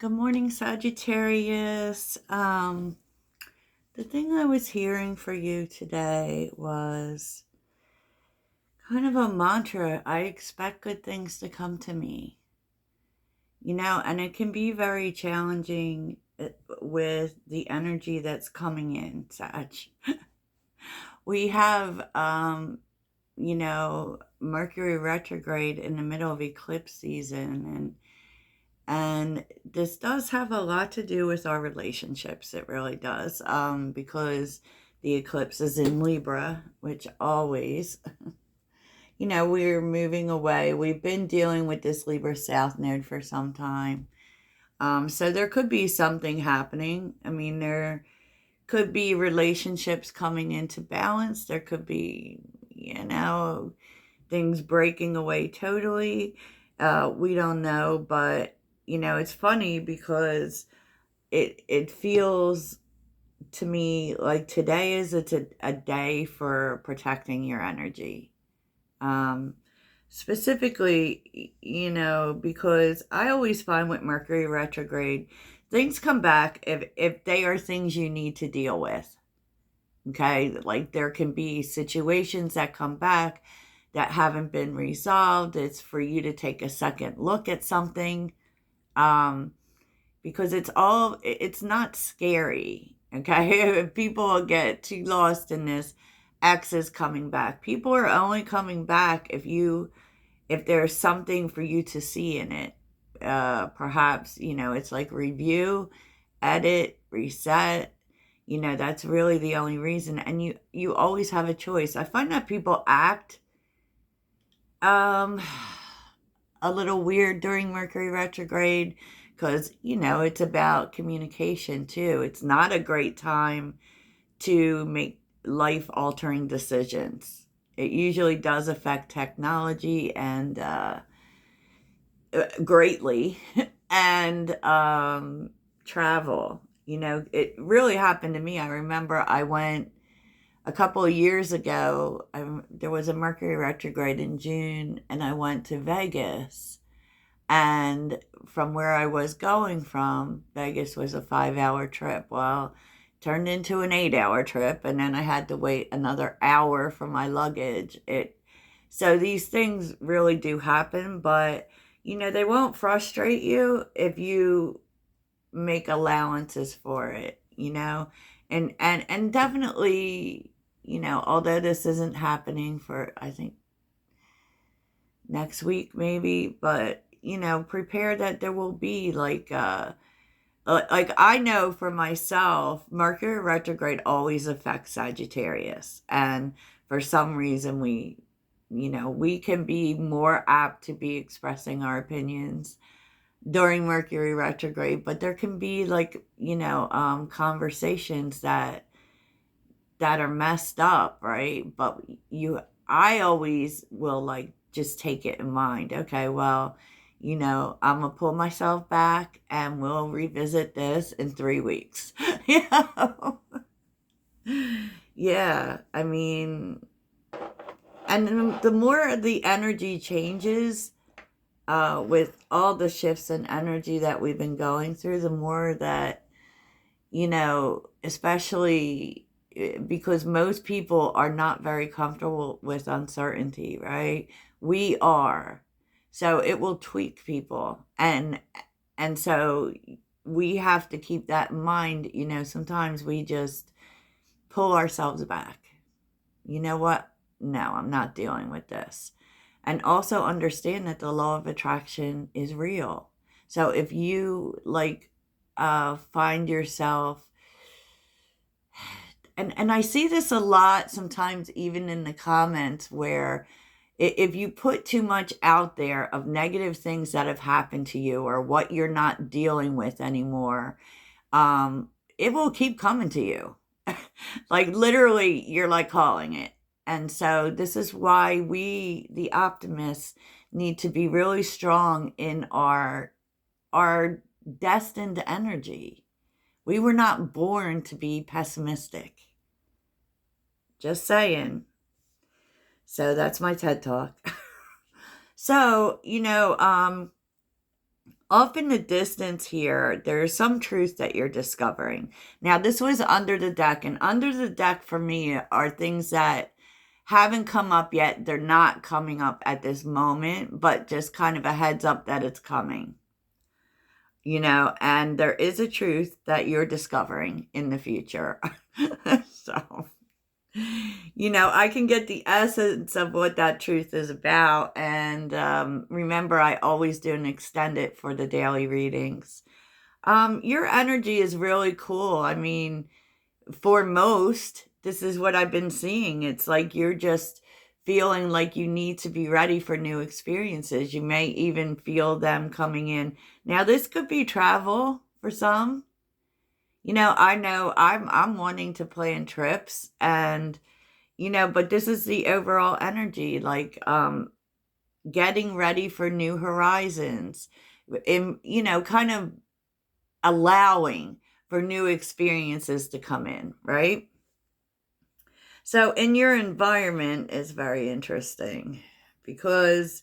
Good morning, Sagittarius. The thing I was hearing for you today was kind of a mantra. I expect good things to come to me. And it can be very challenging with the energy that's coming in, Sag. We have, Mercury retrograde in the middle of eclipse season, and this does have a lot to do with our relationships. It really does. Because the eclipse is in Libra, which always, we're moving away. We've been dealing with this Libra South node for some time. So there could be something happening. I mean, there could be relationships coming into balance. There could be, things breaking away totally. We don't know, but it's funny because it feels to me like today is a day for protecting your energy. Um, Specifically, because I always find with Mercury retrograde, things come back if they are things you need to deal with. Okay, like there can be situations that come back that haven't been resolved. It's for you to take a second look at something. Um, because it's not scary. Okay. If people get too lost in this, X is coming back. People are only coming back if there's something for you to see in it. Perhaps, it's like review, edit, reset. That's really the only reason. And you always have a choice. I find that people act um a little weird during Mercury retrograde because, it's about communication too. It's not a great time to make life altering decisions. It usually does affect technology and greatly and travel. It really happened to me. I remember I went a couple of years ago. There was a Mercury retrograde in June, and I went to Vegas. And from where I was going from, Vegas was a 5 hour trip. Well, turned into an 8 hour trip, and then I had to wait another hour for my luggage. So these things really do happen, but they won't frustrate you if you make allowances for it, and definitely, although this isn't happening for I think next week maybe, but prepare that there will be like I know for myself, Mercury retrograde always affects Sagittarius, and for some reason we can be more apt to be expressing our opinions during Mercury retrograde, but there can be like conversations that are messed up, right? But I always will like just take it in mind. Okay, well, I'm gonna pull myself back and we'll revisit this in 3 weeks. Yeah. Yeah, I mean, and then the more the energy changes, with all the shifts in energy that we've been going through, the more that, especially because most people are not very comfortable with uncertainty, right? We are. So it will tweak people. And so we have to keep that in mind. Sometimes we just pull ourselves back. You know what? No, I'm not dealing with this. And also understand that the law of attraction is real. So if you like find yourself, and I see this a lot sometimes even in the comments, where if you put too much out there of negative things that have happened to you or what you're not dealing with anymore, it will keep coming to you. Like literally, you're like calling it. And so this is why we, the optimists, need to be really strong in our destined energy. We were not born to be pessimistic. Just saying. So that's my TED Talk. So, Off in the distance here, there's some truth that you're discovering. Now, this was under the deck, and under the deck for me are things that haven't come up yet. They're not coming up at this moment, but just kind of a heads up that it's coming. And there is a truth that you're discovering in the future. So, I can get the essence of what that truth is about. And remember, I always do an extended for the daily readings. Your energy is really cool. I mean, for most, this is what I've been seeing. It's like you're just feeling like you need to be ready for new experiences. You may even feel them coming in. Now, this could be travel for some. I know I'm wanting to plan trips, and but this is the overall energy, like getting ready for new horizons, kind of allowing for new experiences to come in, right? So in your environment is very interesting because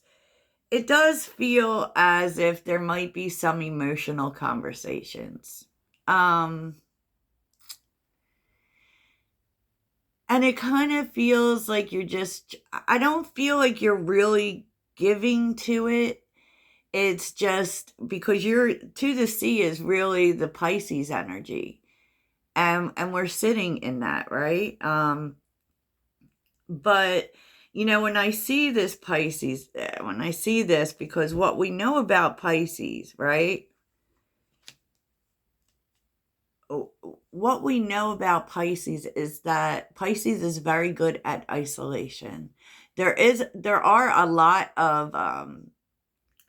it does feel as if there might be some emotional conversations. And it kind of feels like I don't feel like you're really giving to it. It's just because you're to the sea is really the Pisces energy. And we're sitting in that, right? But, when I see this Pisces, when I see this, because what we know about Pisces, right? What we know about Pisces is that Pisces is very good at isolation. There are a lot of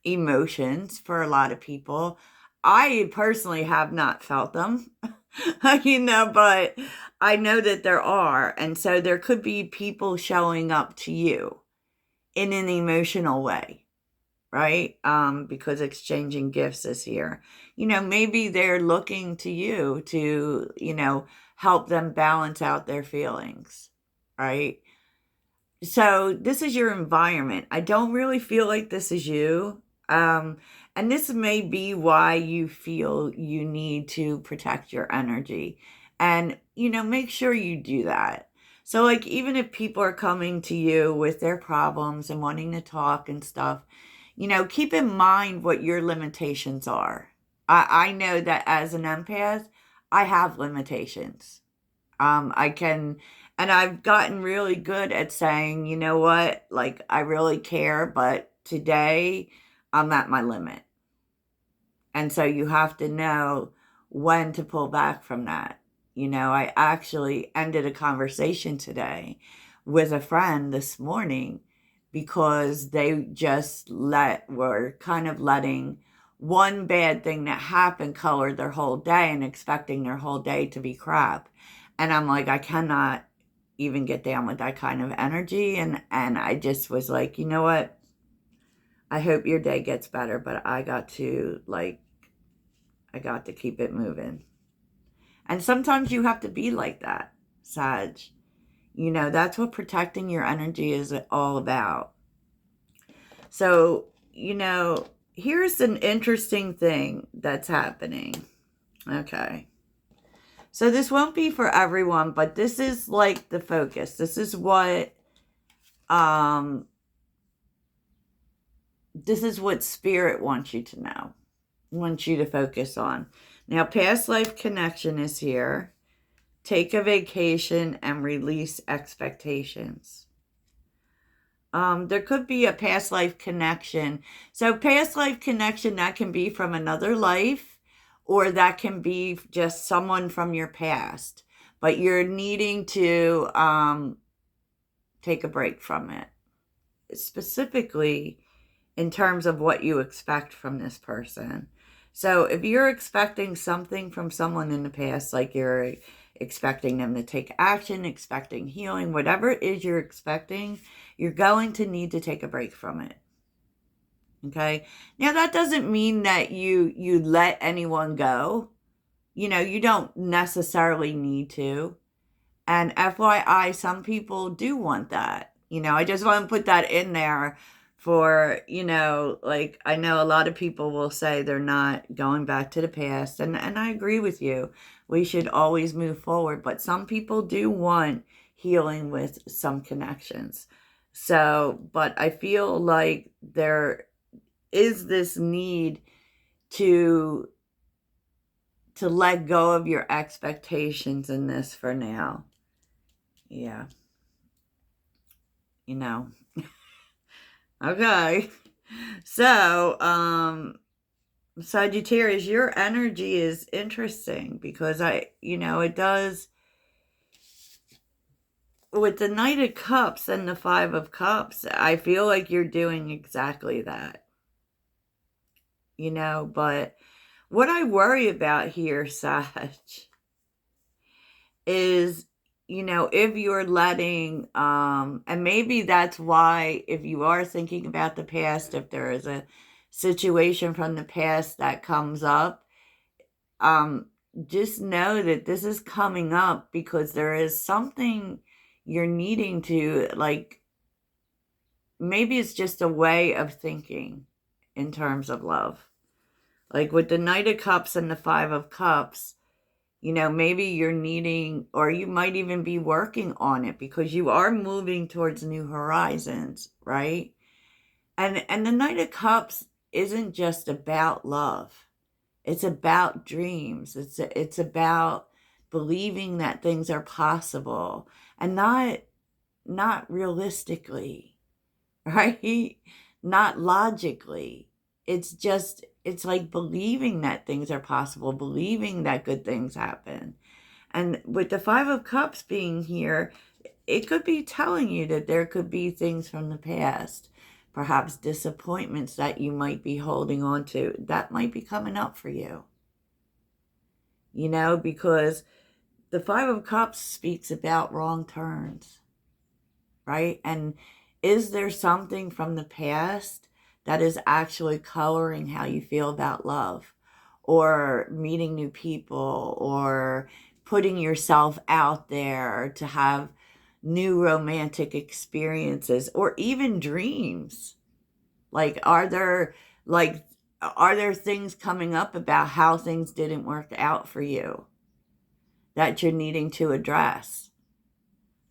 emotions for a lot of people. I personally have not felt them, but I know that there are. And so there could be people showing up to you in an emotional way, right? Because exchanging gifts is here. Maybe they're looking to you to, help them balance out their feelings, right? So this is your environment. I don't really feel like this is you. And this may be why you feel you need to protect your energy. And, make sure you do that. So, like, even if people are coming to you with their problems and wanting to talk and stuff, keep in mind what your limitations are. I know that as an empath, I have limitations. And I've gotten really good at saying, you know what, like, I really care, but today I'm at my limit. And so you have to know when to pull back from that. I actually ended a conversation today with a friend this morning because they just were kind of letting one bad thing that happened color their whole day and expecting their whole day to be crap. And I'm like, I cannot even get down with that kind of energy. And I just was like, you know what? I hope your day gets better, but I got to keep it moving. And sometimes you have to be like that, Sag. That's what protecting your energy is all about. So, here's an interesting thing that's happening. Okay. So this won't be for everyone, but this is like the focus. This is what spirit wants you to know, wants you to focus on. Now, past life connection is here. Take a vacation and release expectations. There could be a past life connection. So past life connection, that can be from another life, or that can be just someone from your past. But you're needing to take a break from it. Specifically in terms of what you expect from this person. So if you're expecting something from someone in the past, like you're expecting them to take action, expecting healing, whatever it is you're expecting, you're going to need to take a break from it. Okay? Now, that doesn't mean that you let anyone go. You don't necessarily need to. And FYI, some people do want that. I just want to put that in there for, like, I know a lot of people will say they're not going back to the past, and I agree with you. We should always move forward, but some people do want healing with some connections. So, but I feel like there is this need to let go of your expectations in this for now. Yeah, you know. Okay. So, Sagittarius, your energy is interesting because it does, with the Knight of Cups and the Five of Cups, I feel like you're doing exactly that, but what I worry about here, Sag, is, if you're letting, and maybe that's why, if you are thinking about the past, if there is a situation from the past that comes up, um, just know that this is coming up because there is something you're needing to, like, maybe it's just a way of thinking in terms of love. Like with the Knight of Cups and the Five of Cups, maybe you're needing, or you might even be working on it because you are moving towards new horizons, right? And the Knight of Cups isn't just about love. It's about dreams. It's about believing that things are possible and not realistically, right? Not logically. It's like believing that things are possible, believing that good things happen. And with the Five of Cups being here, it could be telling you that there could be things from the past, perhaps disappointments that you might be holding on to, that might be coming up for you. Because the Five of Cups speaks about wrong turns, right? And is there something from the past that is actually coloring how you feel about love, or meeting new people, or putting yourself out there to have new romantic experiences, or even dreams? Like, are there things coming up about how things didn't work out for you that you're needing to address?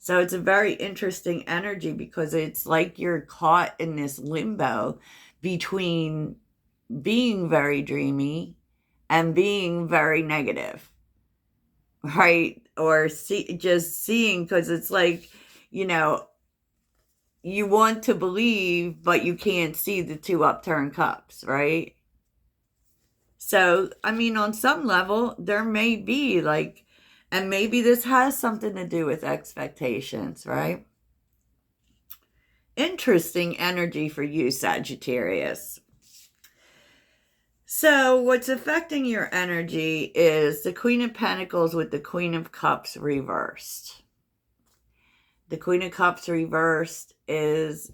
So it's a very interesting energy because it's like you're caught in this limbo between being very dreamy and being very negative, right? Or just seeing, because it's like, you know, you want to believe, but you can't see the two upturned cups, right? So, I mean, on some level, there may be like, and maybe this has something to do with expectations, right? Interesting energy for you, Sagittarius. So, what's affecting your energy is the Queen of Pentacles with the Queen of Cups reversed. The Queen of Cups reversed is,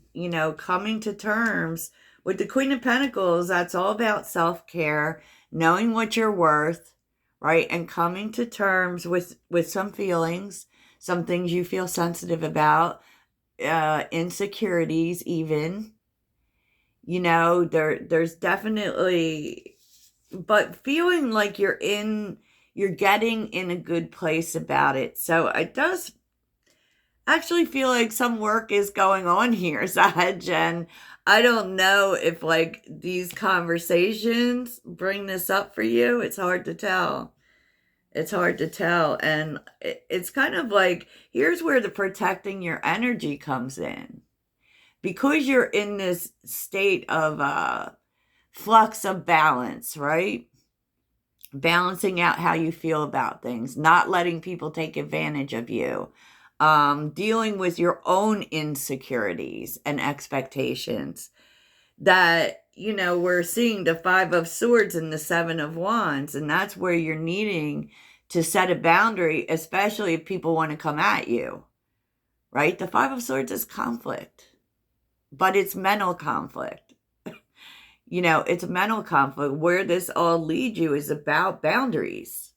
coming to terms with the Queen of Pentacles. That's all about self-care, knowing what you're worth, right? And coming to terms with some feelings, some things you feel sensitive about, insecurities even. There's definitely, but feeling like you're getting in a good place about it. So it does actually feel like some work is going on here, Sag, and I don't know if like these conversations bring this up for you. It's hard to tell. It's hard to tell. And it's kind of like, here's where the protecting your energy comes in. Because you're in this state of flux of balance, right? Balancing out how you feel about things, not letting people take advantage of you, dealing with your own insecurities and expectations. That, we're seeing the Five of Swords and the Seven of Wands, and that's where you're needing to set a boundary, especially if people want to come at you, right? The Five of Swords is conflict, but it's mental conflict. It's a mental conflict. Where this all leads you is about boundaries.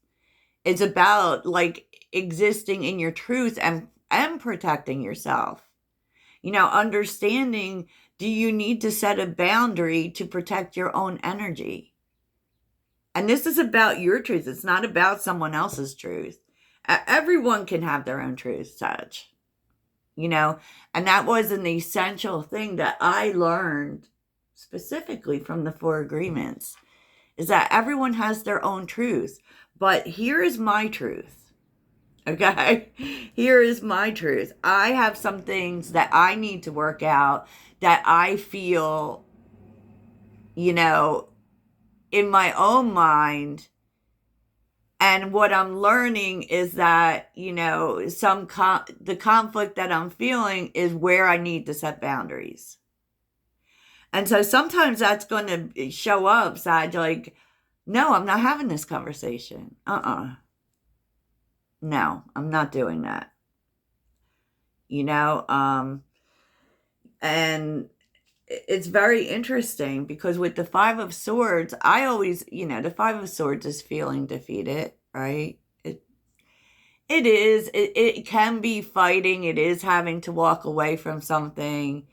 It's about like existing in your truth and protecting yourself. Understanding Do you need to set a boundary to protect your own energy? And this is about your truth. It's not about someone else's truth. Everyone can have their own truth, Sag. And that was an essential thing that I learned specifically from the Four Agreements, is that everyone has their own truth. But here is my truth. Okay? Here is my truth. I have some things that I need to work out that I feel, in my own mind. And what I'm learning is that, the conflict that I'm feeling is where I need to set boundaries. And so sometimes that's going to show up, Sag, like, no, I'm not having this conversation. No, I'm not doing that. And it's very interesting because with the Five of Swords, I always, the Five of Swords is feeling defeated, right? It is. It can be fighting. It is having to walk away from something.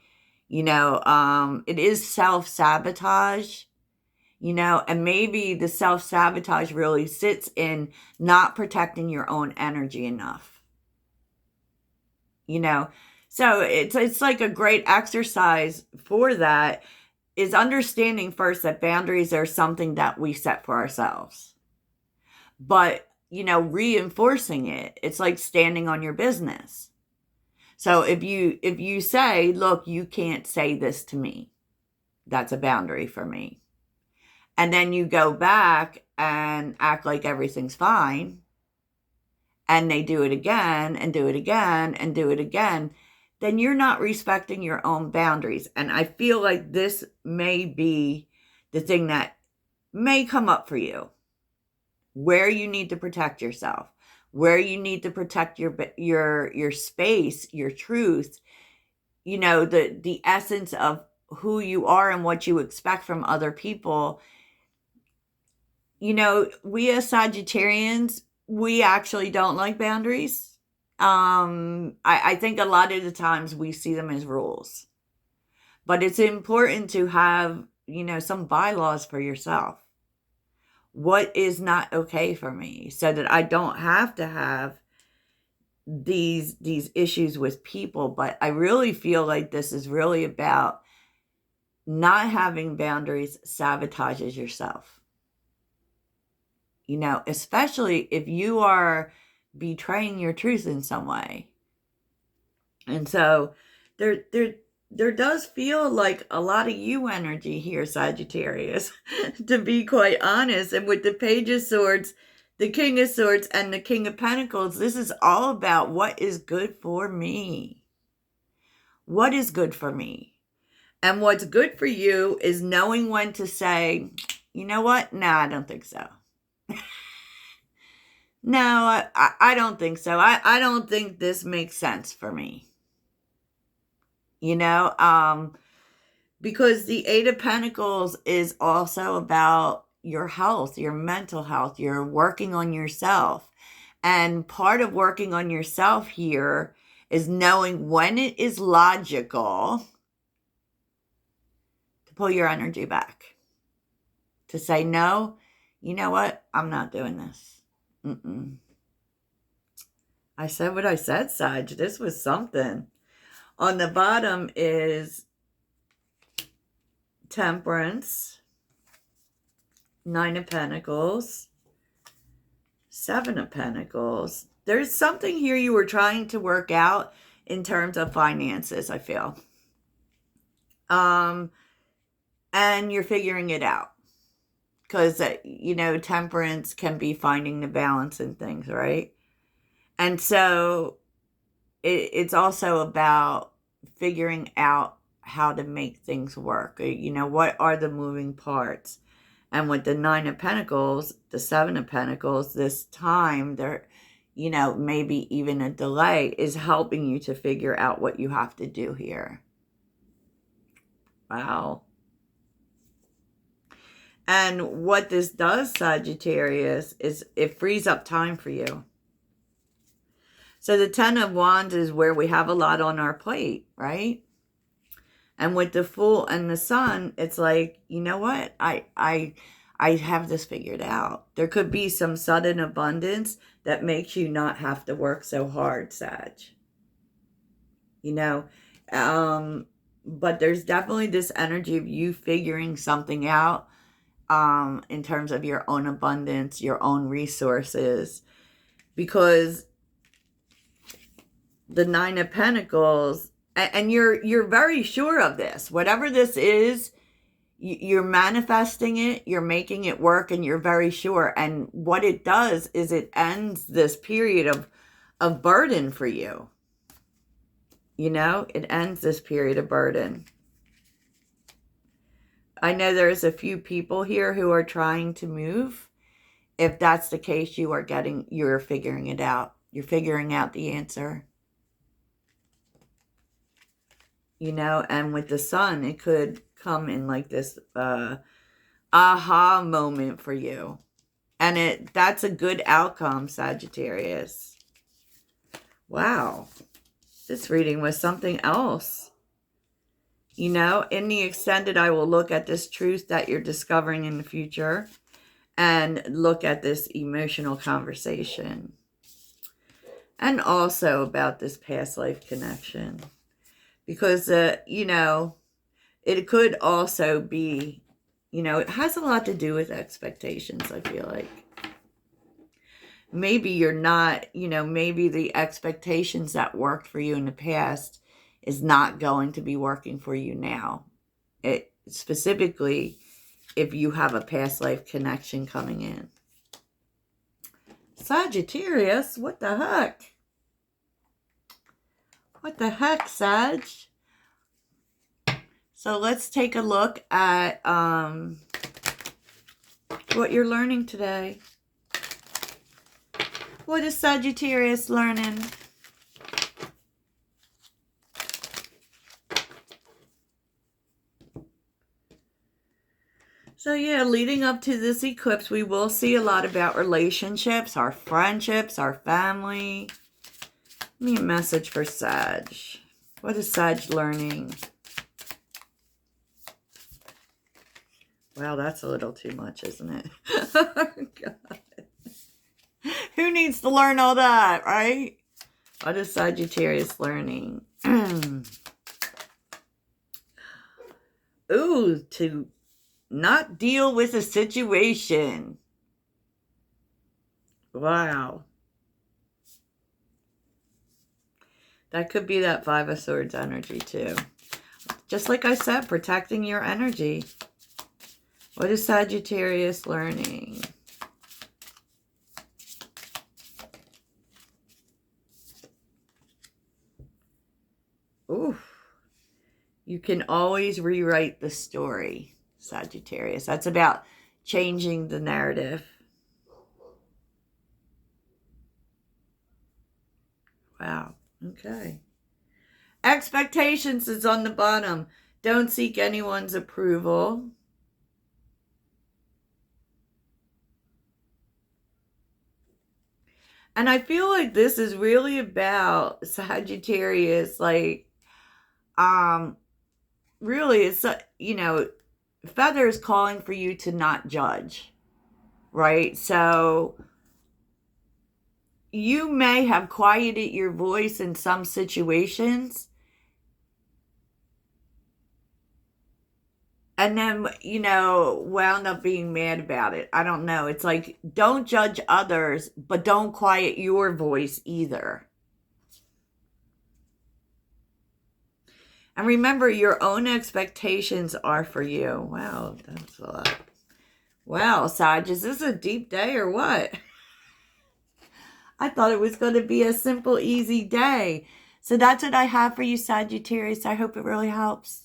It is self-sabotage, and maybe the self-sabotage really sits in not protecting your own energy enough. So it's like a great exercise for that is understanding first that boundaries are something that we set for ourselves. But, reinforcing it, it's like standing on your business. So if you say, look, you can't say this to me, that's a boundary for me. And then you go back and act like everything's fine, and they do it again and do it again and do it again, then you're not respecting your own boundaries. And I feel like this may be the thing that may come up for you, where you need to protect yourself, where you need to protect your space, your truth, the essence of who you are and what you expect from other people. We as Sagittarians, we actually don't like boundaries. I think a lot of the times we see them as rules. But it's important to have, some bylaws for yourself. What is not okay for me, so that I don't have to have these issues with people. But I really feel like this is really about not having boundaries sabotages yourself. Especially if you are betraying your truth in some way. And so there does feel like a lot of you energy here, Sagittarius, to be quite honest. And with the Page of Swords, the King of Swords, and the King of Pentacles, this is all about what is good for me. What is good for me? And what's good for you is knowing when to say, you know what? Nah, I don't think so. No, I don't think so. I don't think this makes sense for me. Because the Eight of Pentacles is also about your health, your mental health. You're working on yourself. And part of working on yourself here is knowing when it is logical to pull your energy back. To say, no, you know what? I'm not doing this. I said what I said, Sag. This was something. On the bottom is Temperance, Nine of Pentacles, Seven of Pentacles. There's something here you were trying to work out in terms of finances, I feel. And you're figuring it out. Because, temperance can be finding the balance in things, right? And so it's also about figuring out how to make things work. What are the moving parts? And with the Nine of Pentacles, the Seven of Pentacles, this time there, maybe even a delay is helping you to figure out what you have to do here. Wow. And what this does, Sagittarius, is it frees up time for you. So the Ten of Wands is where we have a lot on our plate, right? And with the Fool and the Sun, it's like, you know what? I have this figured out. There could be some sudden abundance that makes you not have to work so hard, Sag. You know, but there's definitely this energy of you figuring something out in terms of your own abundance, your own resources, because the Nine of Pentacles, and you're very sure of this. Whatever this is, you're manifesting it, you're making it work, and you're very sure. And what it does is it ends this period of burden for you. You know, it ends this period of burden. I know there's a few people here who are trying to move. If that's the case, you're figuring it out. You're figuring out the answer. You know, and with the Sun, it could come in like this aha moment for you. And that's a good outcome, Sagittarius. Wow. This reading was something else. You know, in the extended, I will look at this truth that you're discovering in the future and look at this emotional conversation. And also about this past life connection. Because, you know, it could also be, you know, it has a lot to do with expectations, I feel like. Maybe you're not, you know, maybe the expectations that worked for you in the past is not going to be working for you now. It specifically if you have a past life connection coming in. Sagittarius, what the heck? What the heck, Sag? So let's take a look at what you're learning today. What is Sagittarius learning? So yeah, leading up to this eclipse, we will see a lot about relationships, our friendships, our family. Give me a message for Sag. What is Sag learning? Wow, that's a little too much, isn't it? Oh, God. Who needs to learn all that, right? What is Sagittarius learning? Ooh, to not deal with a situation. Wow. That could be that Five of Swords energy too. Just like I said, protecting your energy. What is Sagittarius learning? Oof. You can always rewrite the story, Sagittarius. That's about changing the narrative. Wow. Okay. Expectations is on the bottom. Don't seek anyone's approval. And I feel like this is really about Sagittarius, like, really, it's, you know, Feathers calling for you to not judge, right? So you may have quieted your voice in some situations, and then, you know, wound up being mad about it. I don't know. It's like, don't judge others, but don't quiet your voice either. And remember, your own expectations are for you. Wow, that's a lot. Wow, Sag, is this a deep day or what? I thought it was going to be a simple, easy day. So that's what I have for you, Sagittarius. I hope it really helps.